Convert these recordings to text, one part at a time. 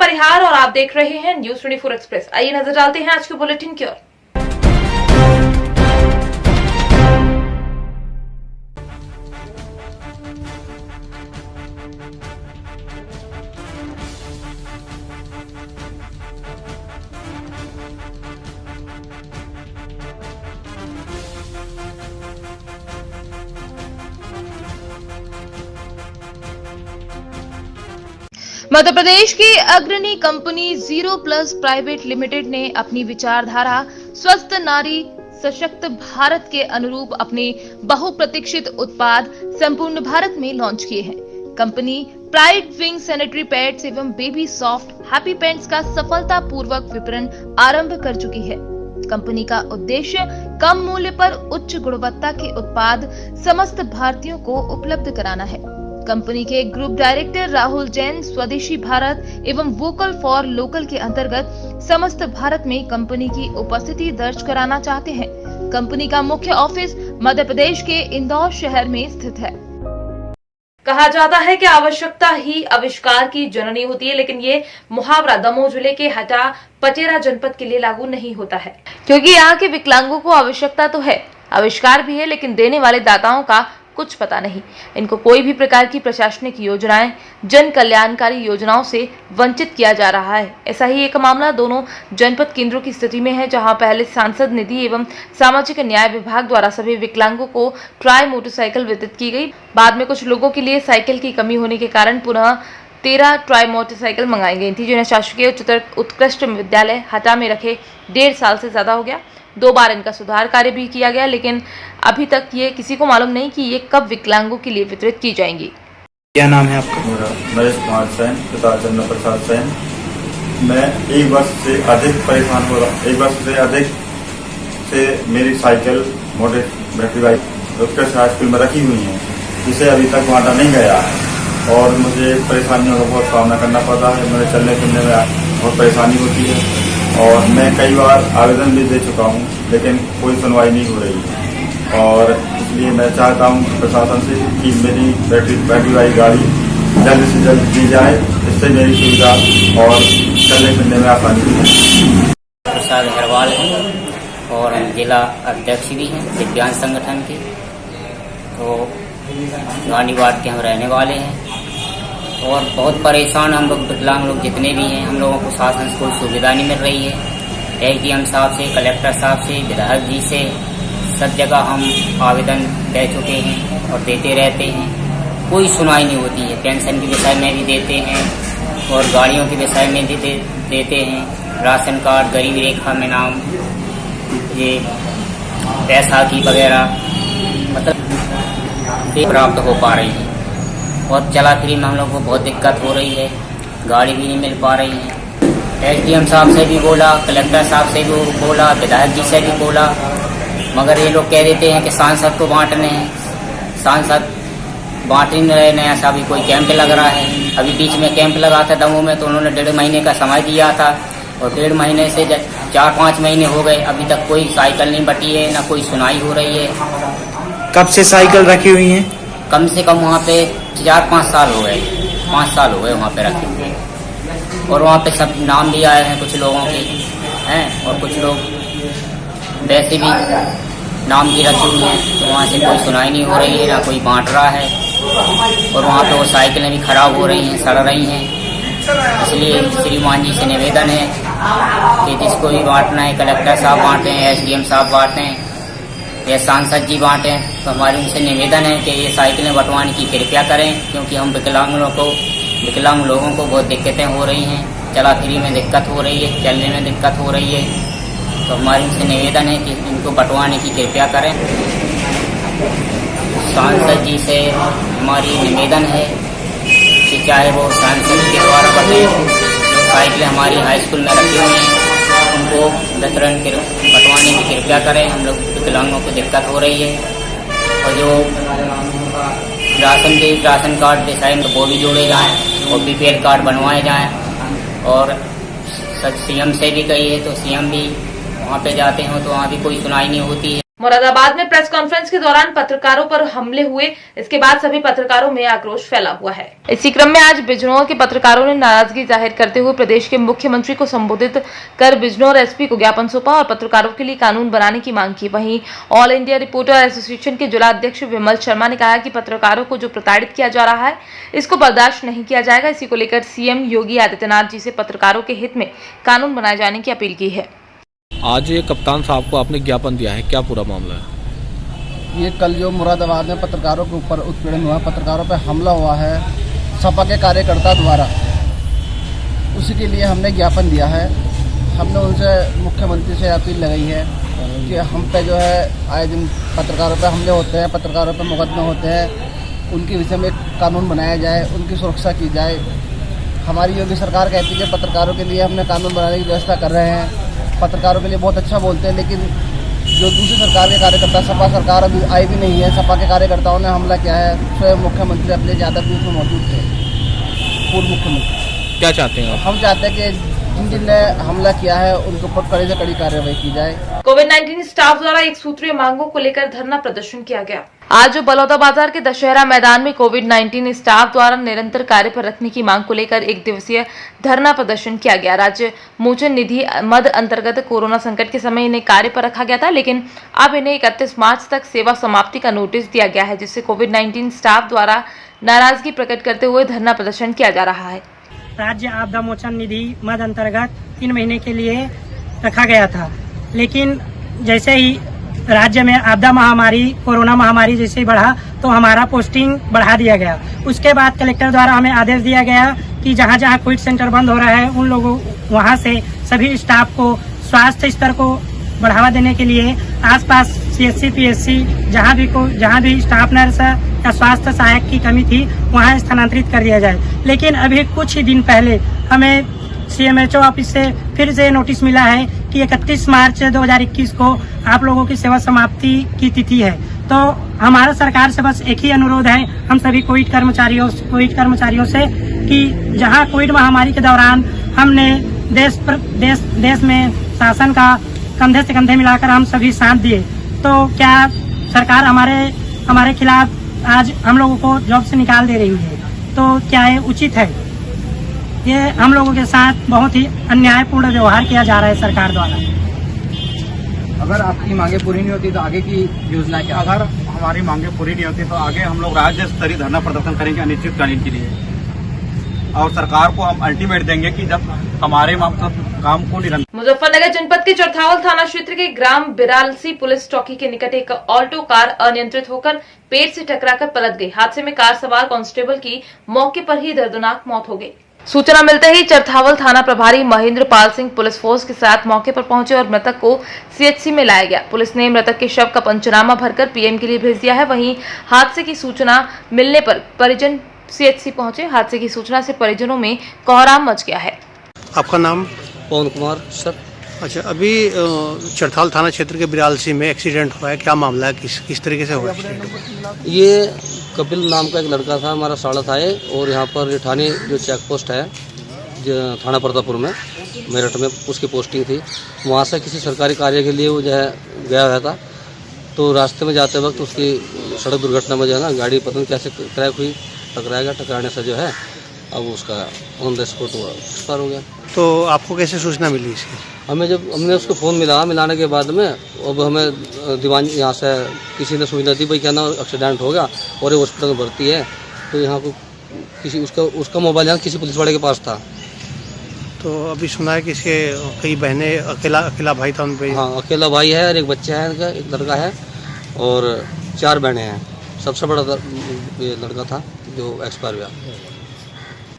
परिहार और आप देख रहे हैं न्यूज 24 एक्सप्रेस। आइए नजर डालते हैं आज के बुलेटिन की ओर। मध्य प्रदेश की अग्रणी company zero plus private limited ने अपनी विचारधारा स्वस्थ नारी सशक्त भारत के अनुरूप अपने बहुप्रतीक्षित उत्पाद संपूर्ण भारत में लॉन्च किए हैं। Company pride wing sanitary pads एवं बेबी सॉफ्ट हैप्पी पैंट्स का सफलतापूर्वक विपणन आरंभ कर चुकी है। कंपनी का उद्देश्य कम मूल्य पर उच्च गुणवत्ता के उत्पाद समस्त भारतीयों को उपलब्ध कराना है। कंपनी के ग्रुप डायरेक्टर राहुल जैन स्वदेशी भारत एवं वोकल फॉर लोकल के अंतर्गत समस्त भारत में कंपनी की उपस्थिति दर्ज कराना चाहते हैं। कंपनी का मुख्य ऑफिस मध्य प्रदेश के इंदौर शहर में स्थित है। कहा जाता है कि आवश्यकता ही आविष्कार की जननी होती है, लेकिन ये मुहावरा दमोह जिले के हटा पटेरा जनपद के लिए लागू नहीं होता है, क्योंकि यहाँ के विकलांगों को आवश्यकता तो है, आविष्कार भी है, लेकिन देने वाले दाताओं का कुछ पता नहीं। इनको कोई भी प्रकार की प्रशासनिक योजनाएं, जन कल्याणकारी योजनाओं से वंचित किया जा रहा है। ऐसा ही एक मामला दोनों जनपद केंद्रों की स्थिति में है, जहां पहले सांसद निधि एवं सामाजिक न्याय विभाग द्वारा सभी विकलांगों को ट्राई मोटरसाइकिल वितरित की गई। बाद में कुछ लोगों के लिए साइकिल की कमी होने के कारण पुनः 13 ट्राई मोटरसाइकिल मंगाई गई थी, जिन्हें शासकीय उच्चतर उत्कृष्ट विद्यालय हटा में रखे 1.5 साल से ज्यादा हो गया। 2 बार इनका सुधार कार्य भी किया गया, लेकिन अभी तक ये किसी को मालूम नहीं कि ये कब विकलांगों के लिए वितरित की जाएंगी। क्या नाम है आपका? मेरा नरेश कुमार सैन, पिता चंद्र प्रसाद सैन। मैं 1 वर्ष से अधिक परेशान हो रहा। 1 वर्ष से अधिक से मेरी साइकिल मोटर बैटरी बाइक उत्कृष्ट हाई स्कूल में रखी हुई है, जिसे अभी तक बांटा नहीं गया है और मुझे परेशानियों का बहुत सामना करना पड़ता है। मुझे चलने फिरने में बहुत परेशानी होती है और मैं कई बार आवेदन भी दे चुका हूँ, लेकिन कोई सुनवाई नहीं हो रही है। और इसलिए मैं चाहता हूँ प्रशासन से कि मेरी बैटरी वाली गाड़ी जल्द से जल्द दी जाए, इससे मेरी सुविधा और चलने फिरने में आसानी हो। प्रसाद अग्रवाल हैं और जिला अध्यक्ष भी हैं दिव्यांग संगठन के। तो गांधीवाड़ के हम रहने वाले हैं और बहुत परेशान हम लोग विकलांग लोग जितने भी हैं। हम लोगों को शासन से कोई सुविधा नहीं मिल रही है। एसडीएम साहब से, कलेक्टर साहब से, विधायक जी से सब जगह हम आवेदन दे चुके हैं और देते रहते हैं, कोई सुनवाई नहीं होती है। पेंशन के विषय में भी देते हैं और गाड़ियों के विषय में भी देते हैं। राशन कार्ड, गरीब रेखा में नाम, ये बैसाखी वगैरह मतलब प्राप्त हो पा रही है और चला फिरी में हम लोग को बहुत दिक्कत हो रही है। गाड़ी भी नहीं मिल पा रही है। एसडीएम साहब से भी बोला, कलेक्टर साहब से भी बोला, विधायक जी से भी बोला, मगर ये लोग कह देते हैं कि सांसद को बांटने हैं। सांसद बांट ही नहीं रहे। ऐसा भी कोई कैंप लग रहा है। अभी बीच में कैंप लगा था दमोह में, तो उन्होंने 1.5 महीने का समय दिया था और 1.5 महीने से 4-5 महीने हो गए, अभी तक कोई साइकिल नहीं बटी है, ना कोई सुनाई हो रही है। कब से साइकिल रखी हुई है? कम से कम वहाँ पे 4-5 साल हो गए, 5 साल हो गए वहाँ पे रखे हुए। और वहाँ पे सब नाम भी आए हैं कुछ लोगों के हैं और कुछ लोग वैसे भी नाम की रखी हुई हैं। तो वहाँ से कोई सुनाई नहीं हो रही है, ना कोई बांट रहा है और वहाँ पे वो साइकिलें भी खराब हो रही हैं, सड़ रही हैं। इसलिए श्रीमान जी से निवेदन है कि जिसको भी बांटना है, कलेक्टर साहब बांटे हैं, एसडीएम साहब बांटे हैं या सांसद जी बांटे हैं, तो हमारी उनसे निवेदन है कि ये साइकिलें बंटवाने की कृपया करें, क्योंकि हम विकलांग लोगों को बहुत दिक्कतें हो रही हैं। चला फिरी में दिक्कत हो रही है, चलने में दिक्कत हो रही है। तो हमारी उनसे निवेदन है कि इनको बंटवाने की कृपया करें। सांसद जी से हमारी निवेदन है कि चाहे वो सांसद के द्वारा बटे, जो साइकिलें हमारी हाई स्कूल में रखी हुई हैं उनको वितरण बंटवाने की कृपया करें। हम लोग विकलांगों को दिक्कत हो रही है और जो राशन कार्ड विषय में वो भी जोड़े जाएँ और बीपीएल कार्ड बनवाए जाएँ। और सीएम से भी कही है तो सीएम भी वहाँ पे जाते हैं तो वहाँ भी कोई सुनाई नहीं होती है। मुरादाबाद में प्रेस कॉन्फ्रेंस के दौरान पत्रकारों पर हमले हुए, इसके बाद सभी पत्रकारों में आक्रोश फैला हुआ है। इसी क्रम में आज बिजनौर के पत्रकारों ने नाराजगी जाहिर करते हुए प्रदेश के मुख्यमंत्री को संबोधित कर बिजनौर एसपी को ज्ञापन सौंपा और पत्रकारों के लिए कानून बनाने की मांग की। वहीं ऑल इंडिया रिपोर्टर एसोसिएशन के जिला अध्यक्ष विमल शर्मा ने कहा कि पत्रकारों को जो प्रताड़ित किया जा रहा है, इसको बर्दाश्त नहीं किया जाएगा। इसी को लेकर सीएम योगी आदित्यनाथ जी से पत्रकारों के हित में कानून बनाए जाने की अपील की है। आज ये कप्तान साहब को आपने ज्ञापन दिया है, क्या पूरा मामला है? ये कल जो मुरादाबाद में पत्रकारों के ऊपर उत्पीड़न हुआ, पत्रकारों पर हमला हुआ है सपा के कार्यकर्ता द्वारा, उसी के लिए हमने ज्ञापन दिया है। हमने उनसे मुख्यमंत्री से अपील लगाई है कि हम पे जो है आए दिन पत्रकारों पे हमले होते हैं, पत्रकारों पे मुकदमे होते हैं, उनके विषय में एक कानून बनाया जाए, उनकी सुरक्षा की जाए। हमारी योगी सरकार कहती है कि पत्रकारों के लिए हमने कानून बनाने की व्यवस्था कर रहे हैं, पत्रकारों के लिए बहुत अच्छा बोलते हैं, लेकिन जो दूसरी सरकार के कार्यकर्ता, सपा सरकार अभी आई भी नहीं है, सपा के कार्यकर्ताओं ने हमला किया है। स्वयं मुख्यमंत्री अखिलेश यादव भी उसमें मौजूद थे, पूर्व मुख्यमंत्री। क्या चाहते हैं आप? हम चाहते हैं कि जिनने हमला किया है उनके ऊपर कड़ी से कड़ी कार्रवाई की जाए। कोविड-19 स्टाफ द्वारा एक सूत्रीय मांगों को लेकर धरना प्रदर्शन किया गया। आज बलौदा बाजार के दशहरा मैदान में कोविड-19 स्टाफ द्वारा निरंतर कार्य पर रखने की मांग को लेकर एक दिवसीय धरना प्रदर्शन किया गया। राज्य मोचन निधि मद अंतर्गत कोरोना संकट के समय इन्हें कार्य पर रखा गया था, लेकिन अब इन्हें 31 मार्च तक सेवा समाप्ति का नोटिस दिया गया है, जिससे कोविड-19 स्टाफ द्वारा नाराजगी प्रकट करते हुए धरना प्रदर्शन किया जा रहा है। राज्य आपदा मोचन निधि मद अंतर्गत 3 महीने के लिए रखा गया था, लेकिन जैसे ही राज्य में आपदा महामारी, कोरोना महामारी जैसे ही बढ़ा तो हमारा पोस्टिंग बढ़ा दिया गया। उसके बाद कलेक्टर द्वारा हमें आदेश दिया गया कि जहां जहां कोविड सेंटर बंद हो रहा है उन लोगों वहां से सभी स्टाफ को स्वास्थ्य स्तर को बढ़ावा देने के लिए आसपास CHC PHC जहां भी स्टाफ नर्स या स्वास्थ्य सहायक की कमी थी वहां स्थानांतरित कर दिया जाए। लेकिन अभी कुछ ही दिन पहले हमें CMHO ऑफिस से फिर से नोटिस मिला है कि 31 मार्च 2021 को आप लोगों की सेवा समाप्ति की तिथि है। तो हमारा सरकार से बस एक ही अनुरोध है हम सभी कोविड कर्मचारियों से कि जहां कोविड महामारी के दौरान हमने देश में शासन का कंधे से कंधे मिलाकर हम सभी साथ दिए, तो क्या सरकार हमारे खिलाफ आज हम लोगों को जॉब से निकाल दे रही है? तो क्या ये उचित है? ये हम लोगों के साथ बहुत ही अन्यायपूर्ण व्यवहार किया जा रहा है सरकार द्वारा। अगर आपकी मांगे पूरी नहीं होती तो आगे की योजना क्या? अगर हमारी मांगे पूरी नहीं होती तो आगे हम लोग राज्य स्तरीय धरना प्रदर्शन करेंगे अनिश्चितकालीन के लिए, और सरकार को हम अल्टीमेट देंगे कि जब हमारे काम को निरंतर। मुजफ्फरनगर जनपद के चरथावल थाना क्षेत्र के ग्राम बिरालसी पुलिस चौकी के निकट एक ऑल्टो कार अनियंत्रित होकर पेड़ से टकराकर पलट गई। हादसे में कार सवार कांस्टेबल की मौके पर ही दर्दनाक मौत हो गई। सूचना मिलते ही चरथावल थाना प्रभारी महेंद्र पाल सिंह पुलिस फोर्स के साथ मौके पर पहुंचे और मृतक को CHC में लाया गया। पुलिस ने मृतक के शव का पंचनामा भरकर PM के लिए भेज दिया है। वहीं हादसे की सूचना मिलने पर परिजन CHC पहुंचे। हादसे की सूचना से परिजनों में कोहराम मच गया है। आपका नाम? पवन कुमार सर। अच्छा, अभी चरथावल थाना क्षेत्र के बिरालसी में एक्सीडेंट हुआ है, क्या मामला है? किस तरीके से हुआ एक्सीडेंट? ये कपिल नाम का एक लड़का था, हमारा साड़ा था ये, और यहाँ पर रिठानी जो चेक पोस्ट है थाना प्रतापपुर में मेरठ में उसकी पोस्टिंग थी, वहाँ से किसी सरकारी कार्य के लिए वो जो है गया हुआ था। तो रास्ते में जाते वक्त उसकी सड़क दुर्घटना में जो है ना गाड़ी पता नहीं कैसे क्रैक हुई, टकराने से जो है अब उसका ऑन द स्पॉट एक्सपायर हो गया। तो आपको कैसे सूचना मिली इसकी? हमने उसको फ़ोन मिलाने के बाद में अब हमें दीवान यहाँ से किसी ने सूचना दी भाई क्या ना एक्सीडेंट हो गया और ये हॉस्पिटल में भर्ती है। तो यहाँ को किसी उसका मोबाइल यहाँ किसी पुलिस वाले के पास था। तो अभी सुना है कि इसके कई बहनें, अकेला भाई था उन पे? हाँ, अकेला भाई है और एक बच्चा है इनका, एक लड़का है और 4 बहनें हैं। सबसे बड़ा ये लड़का था जो एक्सपायर हुआ।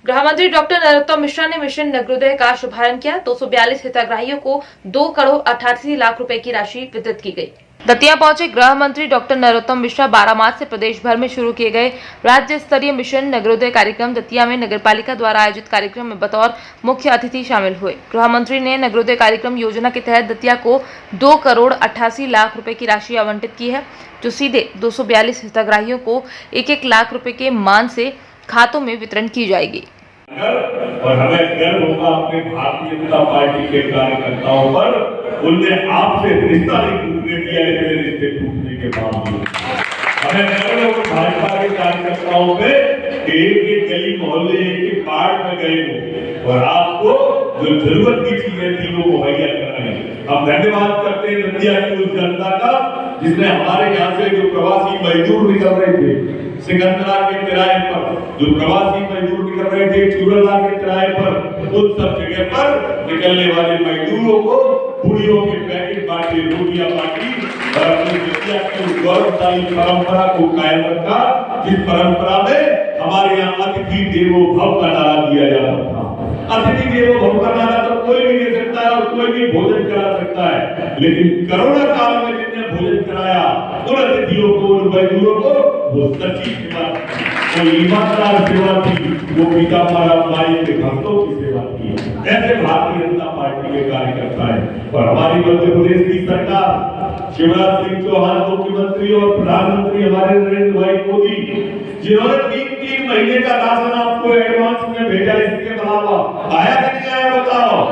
गृह मंत्री डॉक्टर नरोत्तम मिश्रा ने मिशन नगरोदय का शुभारंभ किया। 242 हितग्राहियों को 2 करोड़ 88 लाख रुपए की राशि वितरित की गई। दतिया पहुंचे गृह मंत्री डॉक्टर नरोत्तम मिश्रा 12 मार्च से प्रदेश भर में शुरू किए गए राज्य स्तरीय मिशन नगरोदय कार्यक्रम दतिया में नगरपालिका द्वारा आयोजित कार्यक्रम में बतौर मुख्य अतिथि शामिल हुए। गृह मंत्री ने नगरोदय कार्यक्रम योजना के तहत दतिया को 2 करोड़ 88 लाख रुपए की राशि आवंटित की है, जो सीधे 242 हितग्राहियों को 1-1 लाख रुपए के मान से खातों में वितरण की जाएगी। और हमें गर्व होगा अपने भारतीय जनता पार्टी के कार्यकर्ताओं पर। उनने आपसे रिश्ता नहीं टूटने दिया, इसलिए रिश्ते टूटने के बावजूद हमें गर्व होगा भाजपा के कार्यकर्ताओं पे कि एक गली मोहल्ले एक वार्ड में गए हो और आपको जो जरूरत की चीजें थी वो मुहैया कर रहे हैं। हम धन्यवाद करते हैं नदिया की उस जनता का जिसने हमारे यहाँ से जो प्रवासी मजदूर निकल रहे थे सिकंदरा के किराए पर, जो प्रवासी मजदूर निकल रहे थे चूरला के किराए पर, उन सब जगह पर निकलने वाले मजदूरों को पूड़ियों के पैकेट बांटे, रोटियां बांटी और अपनी नदिया की गौरवशाली परंपरा को कायम रखा, जिस परंपरा में हमारे यहाँ अतिथि देवो भव का नारा दिया जाता था। अतिथि देवो भव का नारा तो कोई भी दे सकता है और कोई भी भोजन करा सकता है, लेकिन कोरोना काल में जिसने भोजन कराया उन अतिथियों को, उन मजदूरों को, वो सच्ची सेवा, वो ईमानदार सेवा थी, वो पिता माई के भक्तों की सेवा थी। ऐसे भारतीय जनता पार्टी के कार्यकर्ता है। और हमारी मध्य प्रदेश की सरकार, शिवराज सिंह चौहान मुख्यमंत्री और प्रधानमंत्री हमारे नरेंद्र भाई मोदी, जिन्होंने 3-3 महीने का राशन आपको एडवांस में भेजा, इसके अलावा आया कि नहीं आया बताओ?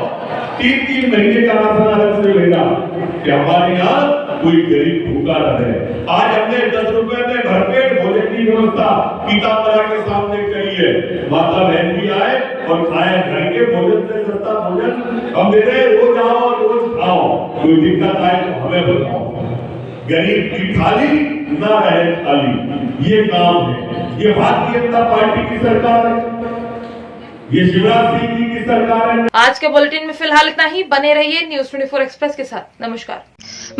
3-3 महीने का राशन अलग से भेजा कि हमारे यहाँ कोई गरीब भूखा न रहे। आज हमने 10 रुपए में भरपेट भोजन की व्यवस्था पीताम्बरा के सामने करी है। माता बहन भी आए और खाए, घर के भोजन से सस्ता भोजन हम दे रहे, रोज आओ और रोज खाओ। कोई दिक्कत आए तो हमें बताओ। गरीब की थाली ना रहे खाली, ये काम है। ये भारतीय जनता पार्टी की सरकार है, ये शिवराज सिंह जी की सरकार है। आज के बुलेटिन में फिलहाल इतना ही। बने रहिए न्यूज 24 एक्सप्रेस के साथ। नमस्कार।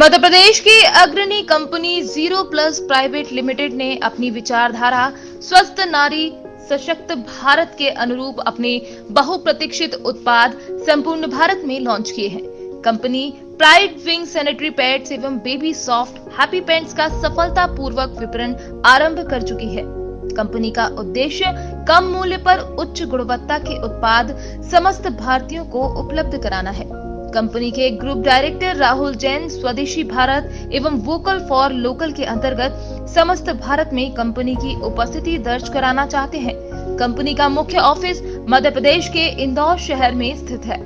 मध्य प्रदेश की अग्रणी company zero plus private limited ने अपनी विचारधारा स्वस्थ नारी सशक्त भारत के अनुरूप अपने बहुप्रतीक्षित उत्पाद संपूर्ण भारत में लॉन्च किए हैं। Company pride wing sanitary pads एवं बेबी सॉफ्ट हैप्पी पैंट्स का सफलतापूर्वक विपणन आरंभ कर चुकी है। कंपनी का उद्देश्य कम मूल्य पर उच्च गुणवत्ता के उत्पाद समस्त भारतीयों को उपलब्ध कराना है। कंपनी के ग्रुप डायरेक्टर राहुल जैन स्वदेशी भारत एवं वोकल फॉर लोकल के अंतर्गत समस्त भारत में कंपनी की उपस्थिति दर्ज कराना चाहते हैं। कंपनी का मुख्य ऑफिस मध्य प्रदेश के इंदौर शहर में स्थित है।